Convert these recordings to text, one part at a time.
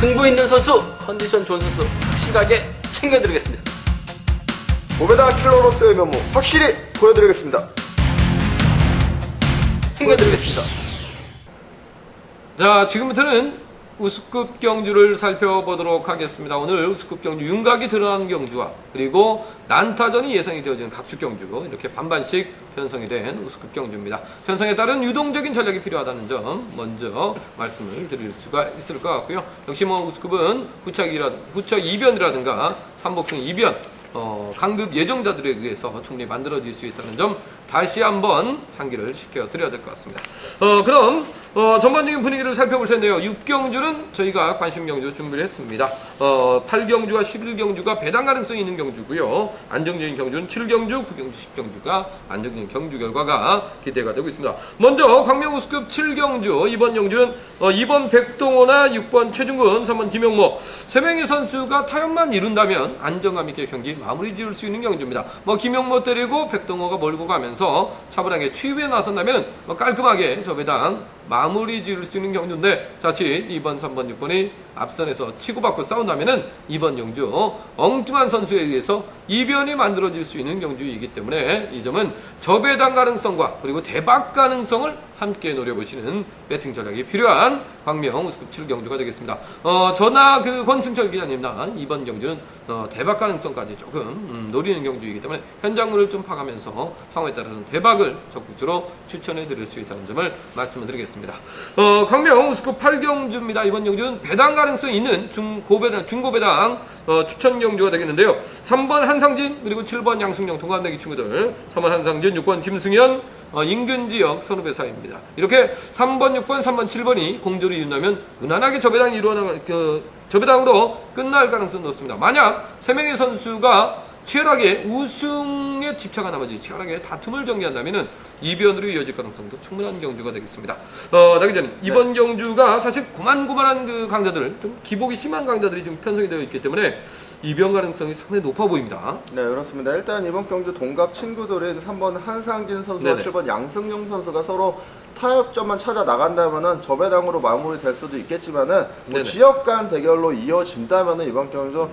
승부 있는 선수, 컨디션 좋은 선수 확실하게 챙겨드리겠습니다. 고배당 킬러로서의 면모 확실히 보여드리겠습니다. 챙겨드리겠습니다. 자, 지금부터는 우수급 경주를 살펴보도록 하겠습니다. 오늘 우수급 경주 윤곽이 드러나는 경주와 그리고 난타전이 예상이 되어지는 각축 경주, 이렇게 반반씩 편성이 된 우수급 경주입니다. 편성에 따른 유동적인 전략이 필요하다는 점 먼저 말씀을 드릴 수가 있을 것 같고요. 역시 우수급은 후척 이변이라든가 삼복승 이변, 강급 예정자들에 의해서 충분히 만들어질 수 있다는 점 다시 한번 상기를 시켜드려야 될 것 같습니다. 그럼 전반적인 분위기를 살펴볼 텐데요. 6경주는 저희가 관심경주 준비를 했습니다. 8경주와 11경주가 배당 가능성이 있는 경주고요. 안정적인 경주는 7경주, 9경주, 10경주가 안정적인 경주 결과가 기대가 되고 있습니다. 먼저 광명우수급 7경주, 이번 경주는 2번 백동호나 6번 최중근, 3번 김영모 3명의 선수가 타협만 이룬다면 안정감 있게 경기 마무리 지을 수 있는 경주입니다. 김영모 때리고 백동호가 몰고 가면서 차분하게 취입에 나선다면 깔끔하게 저 배당 마무리 지을 수 있는 경주인데, 자칫 2번, 3번, 6번이 앞선에서 치고받고 싸운다면은 이번 경주 엉뚱한 선수에 의해서 이변이 만들어질 수 있는 경주이기 때문에 이 점은 저배당 가능성과 그리고 대박 가능성을 함께 노려보시는 배팅 전략이 필요한 광명 우수급 7경주가 되겠습니다. 저나 권승철 기자님과 이번 경주는 대박 가능성까지 조금 노리는 경주이기 때문에 현장물을 좀 파가면서 상황에 따라서는 대박을 적극적으로 추천해 드릴 수 있다는 점을 말씀을 드리겠습니다. 광명 우수급 8경주입니다. 이번 경주는 배당 가능성이 있는 중고배당 추천 경주가 되겠는데요. 3번 한상진 그리고 7번 양승영 동갑내기 친구들, 3번 한상진, 6번 김승현, 인근 지역 선후배 사이입니다. 이렇게 3번, 6번, 3번, 7번이 공조를 이룬다면 무난하게 저배당으로 끝날 가능성이 높습니다. 만약 3명의 선수가 치열하게 우승에 집착한 나머지 치열하게 다툼을 전개한다면 이변으로 이어질 가능성도 충분한 경주가 되겠습니다. 나기 전에 이번 경주가 사실 고만고만한 강자들, 좀 기복이 심한 강자들이 좀 편성이 되어 있기 때문에 이변 가능성이 상당히 높아 보입니다. 네, 그렇습니다. 일단 이번 경주 동갑 친구들인 3번 한상진 선수와 네네. 7번 양승용 선수가 서로 타협점만 찾아 나간다면은 저배당으로 마무리될 수도 있겠지만은 지역 간 대결로 이어진다면은 이번 경주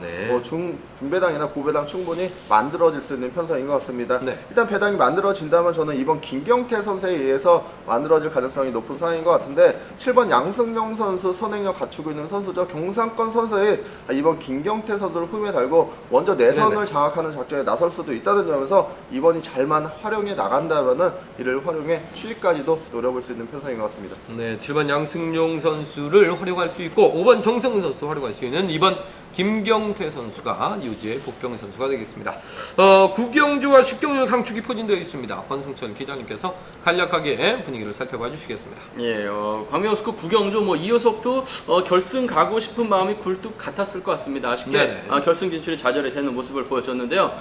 중배당이나 고배당 충분히 만들어질 수 있는 편성인 것 같습니다. 네. 일단 배당이 만들어진다면 저는 이번 김경태 선수에 의해서 만들어질 가능성이 높은 상황인 것 같은데, 7번 양승용 선수 선행력 갖추고 있는 선수죠. 경상권 선수의 이번 김경태 선수를 후임에 달고 먼저 내선을 장악하는 작전에 나설 수도 있다는 점에서 이번이 잘만 활용해 나간다면은 이를 활용해 추리까지도 노려볼 수 있는 편성인 것 같습니다. 네, 7번 양승용 선수를 활용할 수 있고 5번 정성훈 선수 활용할 수 있는 2번 김경태 선수가 유지의 복병 선수가 되겠습니다. 9경주와 10경주 강축이 포진되어 있습니다. 권승철 기자님께서 간략하게 분위기를 살펴봐 주시겠습니다. 예, 광명우수급 9경주 2호석도 결승 가고 싶은 마음이 굴뚝 같았을 것 같습니다. 아쉽게 결승 진출이 좌절이 되는 모습을 보여줬는데요.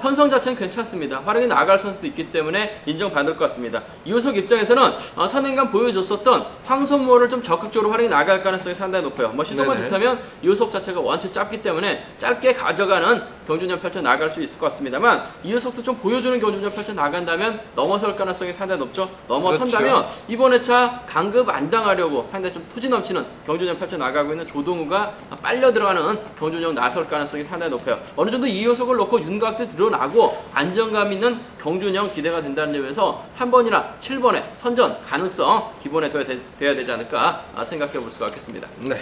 편성 자체는 괜찮습니다. 활용해 나갈 선수도 있기 때문에 인정받을 것 같습니다. 2호석 입장에서는 선행감 보여줬었던 황선모를 좀 적극적으로 활용해 나갈 가능성이 상당히 높아요. 시소만 좋다면 2호석 자체가 원체 짧기 때문에 짧게 가져가는 경주전 펼쳐 나갈 수 있을 것 같습니다만, 이 녀석도 좀 보여주는 경주전 펼쳐 나간다면 넘어설 가능성이 상당히 높죠. 넘어선다면 이번 회차 강급 안 당하려고 상당히 좀 투지 넘치는 경주전 펼쳐 나가고 있는 조동우가 빨려 들어가는 경주전 나설 가능성이 상당히 높아요. 어느 정도 이 녀석을 놓고 윤곽도 드러나고 안정감 있는 경주전 기대가 된다는 점에서 3번이나 7번의 선전 가능성 기본에 돼야 되지 않을까 생각해 볼 수가 있겠습니다. 네.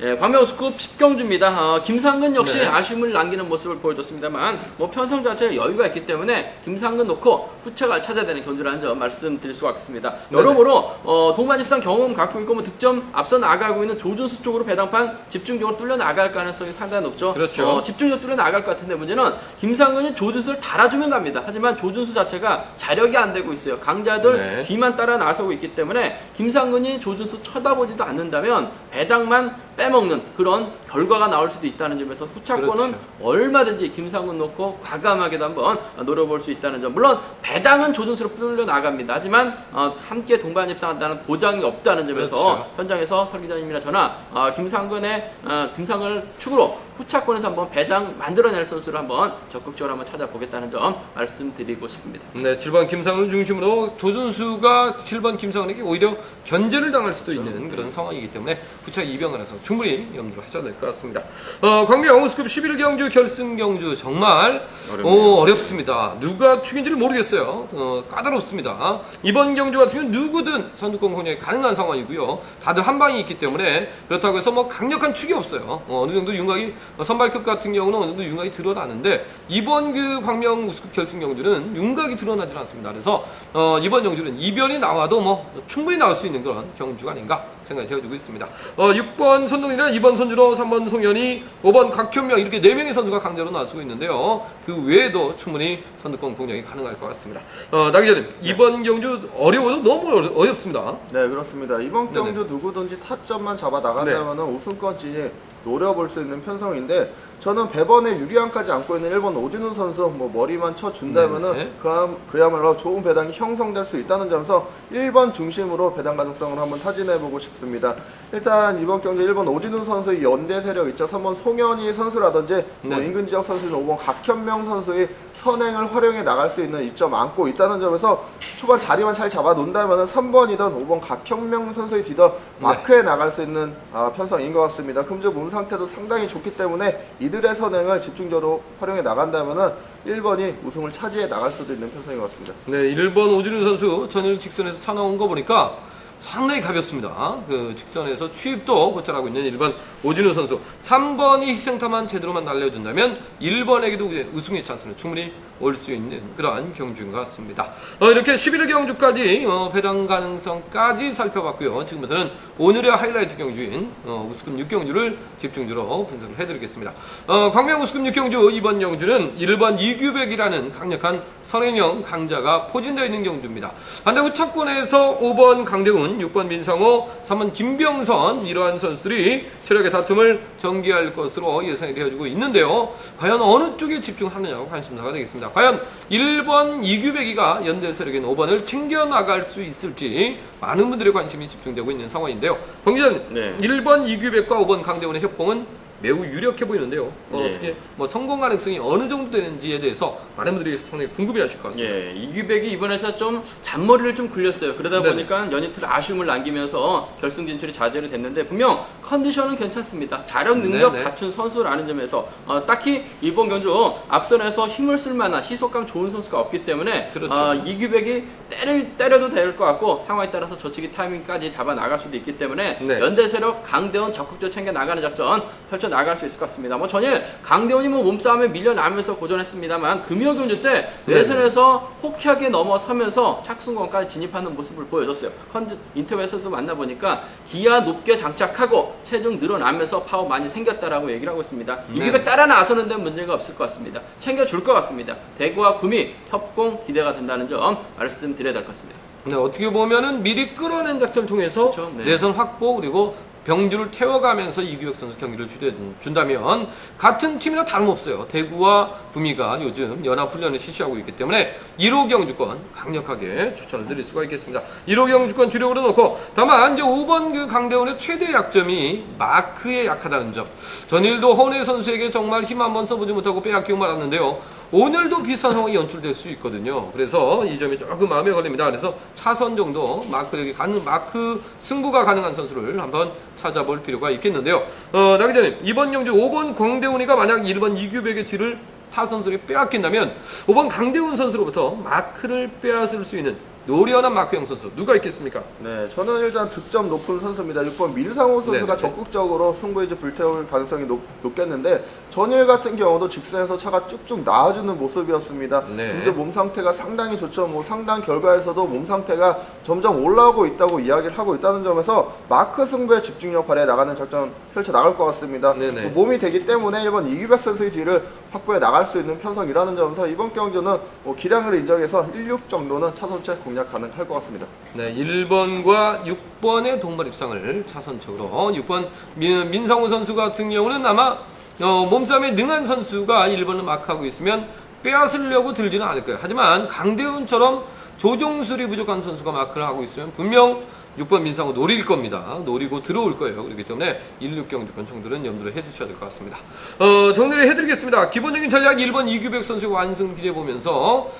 예, 광명우수급 10경주입니다. 김상근 역시 아쉬움을 남기는 모습을 보여줬습니다만 편성 자체가 여유가 있기 때문에 김상근 놓고 후차가 찾아야 되는 경주라는 점 말씀드릴 수가 있겠습니다. 여러모로 동반입상 경험 갖고 있고 득점 앞서 나가고 있는 조준수 쪽으로 배당판 집중적으로 뚫려 나갈 가능성이 상당히 높죠. 그렇죠. 집중적으로 뚫려 나갈 것 같은데 문제는 김상근이 조준수를 달아주면 갑니다. 하지만 조준수 자체가 자력이 안 되고 있어요. 강자들 뒤만 따라 나서고 있기 때문에 김상근이 조준수 쳐다보지도 않는다면 배당만 빼먹는 그런 결과가 나올 수도 있다는 점에서 후차권은 그렇죠. 얼마든지 김상훈 놓고 과감하게도 한번 노려볼 수 있다는 점. 물론 배당은 조준수로 뚫려 나갑니다. 하지만 함께 동반 입상한다는 보장이 없다는 점에서 그렇죠. 현장에서 설 기자님이나 저나 김상훈을 축으로 후차권에서 한번 배당 만들어낼 선수를 한번 적극적으로 한번 찾아보겠다는 점 말씀드리고 싶습니다. 네, 7번 김상훈 중심으로 조준수가 7번 김상훈에게 오히려 견제를 당할 수도 있는 그런 상황이기 때문에 후차 이병헌에서 충분히 염두를 하셔야 될 것 같습니다. 광명 우스컵 11경주 결승 경주 정말 어렵습니다. 누가 축인지를 모르겠어요. 까다롭습니다. 이번 경주 같은 경우는 누구든 선두권 공략이 가능한 상황이고요. 다들 한 방이 있기 때문에 그렇다고 해서 뭐 강력한 축이 없어요. 어느 정도 윤곽이 선발급 같은 경우는 어느 정도 윤곽이 드러나는데 이번 그 광명 우스컵 결승 경주는 윤곽이 드러나지 않습니다. 그래서 이번 경주는 이변이 나와도 뭐 충분히 나올 수 있는 그런 경주가 아닌가 생각이 되어지고 있습니다. 6번 손동이나 2번 손주로 3번 송현이 5번 곽현명 이렇게 4명의 선수가 강제로 나서고 있는데요. 그 외에도 충분히 선두권 공략이 가능할 것 같습니다. 나 기자님 이번 경주 어려워도 너무 어렵습니다. 네, 그렇습니다. 이번 네네. 경주 누구든지 타점만 잡아 나간다면 우승권 진입 노려볼 수 있는 편성인데 저는 배번에 유리함까지 안고 있는 1번 오진우 선수 머리만 쳐준다면은 네네. 그야말로 좋은 배당이 형성될 수 있다는 점에서 1번 중심으로 배당 가능성을 한번 타진해보고 싶습니다. 일단 이번 경기 1번 오진우 선수의 연대 세력 있죠. 3번 송현희 선수라든지 네. 인근 지역 선수인 5번 각현명 선수의 선행을 활용해 나갈 수 있는 이점 안고 있다는 점에서 초반 자리만 잘 잡아 놓는다면 3번이던 5번 각현명 선수의 뒤더 마크에 나갈 수 있는 편성인 것 같습니다. 금주 몸 상태도 상당히 좋기 때문에 이들의 선행을 집중적으로 활용해 나간다면 1번이 우승을 차지해 나갈 수도 있는 편성인 것 같습니다. 네, 1번 오진우 선수 전일 직선에서 차 나온 거 보니까 상당히 가볍습니다. 그 직선에서 취입도 곧잘하고 있는 1번 오진우 선수. 3번이 희생타만 제대로만 날려준다면 1번에게도 우승의 찬스는 충분히 올 수 있는 그러한 경주인 것 같습니다. 이렇게 11경주까지 배당 가능성까지 살펴봤고요. 지금부터는 오늘의 하이라이트 경주인 우스컵 6경주를 집중적으로 분석을 해드리겠습니다. 광명 우스컵 6경주 이번 경주는 1번 이규백이라는 강력한 선행형 강자가 포진되어 있는 경주입니다. 반대 후차권에서 5번 강대훈, 6번 민상호, 3번 김병선 이러한 선수들이 체력의 다툼을 전개할 것으로 예상이 되어지고 있는데요. 과연 어느 쪽에 집중하느냐가 관심사가 되겠습니다. 과연 1번 이규백이가 연대 세력인 5번을 챙겨나갈 수 있을지 많은 분들의 관심이 집중되고 있는 상황인데요. 권 기자님, 네. 1번 이규백과 5번 강대훈의 협공은 매우 유력해 보이는데요. 예. 어떻게 성공 가능성이 어느 정도 되는지에 대해서 많은 분들이 상당히 궁금해하실 것 같습니다. 예, 이규백이 이번에 좀 잔머리를 좀 굴렸어요. 그러다 네네. 보니까 연이틀 아쉬움을 남기면서 결승 진출이 좌절이 됐는데 분명 컨디션은 괜찮습니다. 자력 능력 네네. 갖춘 선수라는 점에서 딱히 이번 경주 앞선에서 힘을 쓸 만한 시속감 좋은 선수가 없기 때문에 그렇죠. 이규백이 때려도 될 것 같고 상황에 따라서 저치기 타이밍까지 잡아 나갈 수도 있기 때문에 네. 연대 세력 강대원 적극적으로 챙겨 나가는 작전 펼쳐 나갈 수 있을 것 같습니다. 전일 강대원이 몸싸움에 밀려나면서 고전했습니다만 금요경주 때 내선에서 호쾌하게 넘어서면서 착순권까지 진입하는 모습을 보여줬어요. 인터뷰에서도 만나보니까 기아 높게 장착하고 체중 늘어나면서 파워 많이 생겼다라고 얘기를 하고 있습니다. 이규백 따라 나서는 데는 문제가 없을 것 같습니다. 챙겨줄 것 같습니다. 대구와 구미 협공 기대가 된다는 점 말씀드려야 될 것 같습니다. 네, 어떻게 보면은 미리 끌어낸 작전을 통해서 그렇죠. 네. 내선 확보 그리고 병주를 태워가면서 이규백 선수 경기를 준다면 같은 팀이나 다름없어요. 대구와 구미가 요즘 연합훈련을 실시하고 있기 때문에 1호 경주권 강력하게 추천을 드릴 수가 있겠습니다. 1호 경주권 주력으로 놓고 다만 이제 5번 그 강대원의 최대 약점이 마크에 약하다는 점. 전일도 허은혜 선수에게 정말 힘 한번 써보지 못하고 빼앗기고 말았는데요. 오늘도 비슷한 상황이 연출될 수 있거든요. 그래서 이 점이 조금 마음에 걸립니다. 그래서 차선 정도 마크 승부가 가능한 선수를 한번 찾아볼 필요가 있겠는데요. 나 기자님, 이번 경주 5번 광대훈이가 만약 1번 이규백의 뒤를 타 선수를 빼앗긴다면 5번 강대훈 선수로부터 마크를 빼앗을 수 있는 노련한 마크형 선수 누가 있겠습니까? 네, 저는 일단 득점 높은 선수입니다. 6번 민상호 선수가 네네. 적극적으로 승부에 불태울 가능성이 높겠는데 전일 같은 경우도 직선에서 차가 쭉쭉 나와주는 모습이었습니다. 네. 근데 몸 상태가 상당히 좋죠. 상당 결과에서도 몸 상태가 점점 올라오고 있다고 이야기를 하고 있다는 점에서 마크 승부에 집중력 발휘해 나가는 작전 펼쳐 나갈 것 같습니다. 네네. 몸이 되기 때문에 1번 이규백 선수의 뒤를 확보해 나갈 수 있는 편성이라는 점에서 이번 경기는 기량을 인정해서 16 정도는 차선체 공략 공략 가능할 것 같습니다. 네, 1번과 6번의 동반 입상을 차선적으로 6번 민상우 선수 같은 경우는 아마 몸싸움에 능한 선수가 1번을 마크하고 있으면 빼앗으려고 들지는 않을 거예요. 하지만 강대훈처럼 조종술이 부족한 선수가 마크를 하고 있으면 분명 6번 민상우 노릴 겁니다. 노리고 들어올 거예요. 그렇기 때문에 1, 6경주권 정도는 염두를 해주셔야 될 것 같습니다. 정리를 해드리겠습니다. 기본적인 전략 1번 이규백 선수의 완승 기대해보면서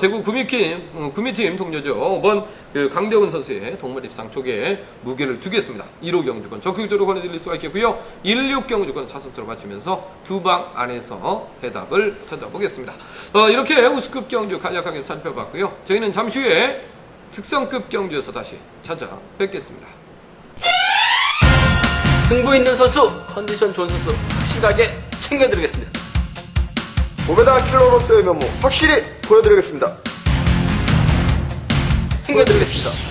대구 구미팀 동료죠. 5번 강대훈 선수의 동반 입상 쪽에 무게를 두겠습니다. 1호 경주권 적극적으로 권해드릴 수가 있겠고요. 1, 6경주권 차선처럼 맞추면서 두 방 안에서 해답을 찾아보겠습니다. 이렇게 우수급 경주 간략하게 살펴봤고요. 저희는 잠시 후에 특성급 경주에서 다시 찾아뵙겠습니다. 승부 있는 선수, 컨디션 좋은 선수 확실하게 챙겨드리겠습니다. 모베다 킬러로서의 면모 확실히 보여드리겠습니다. 챙겨드리겠습니다.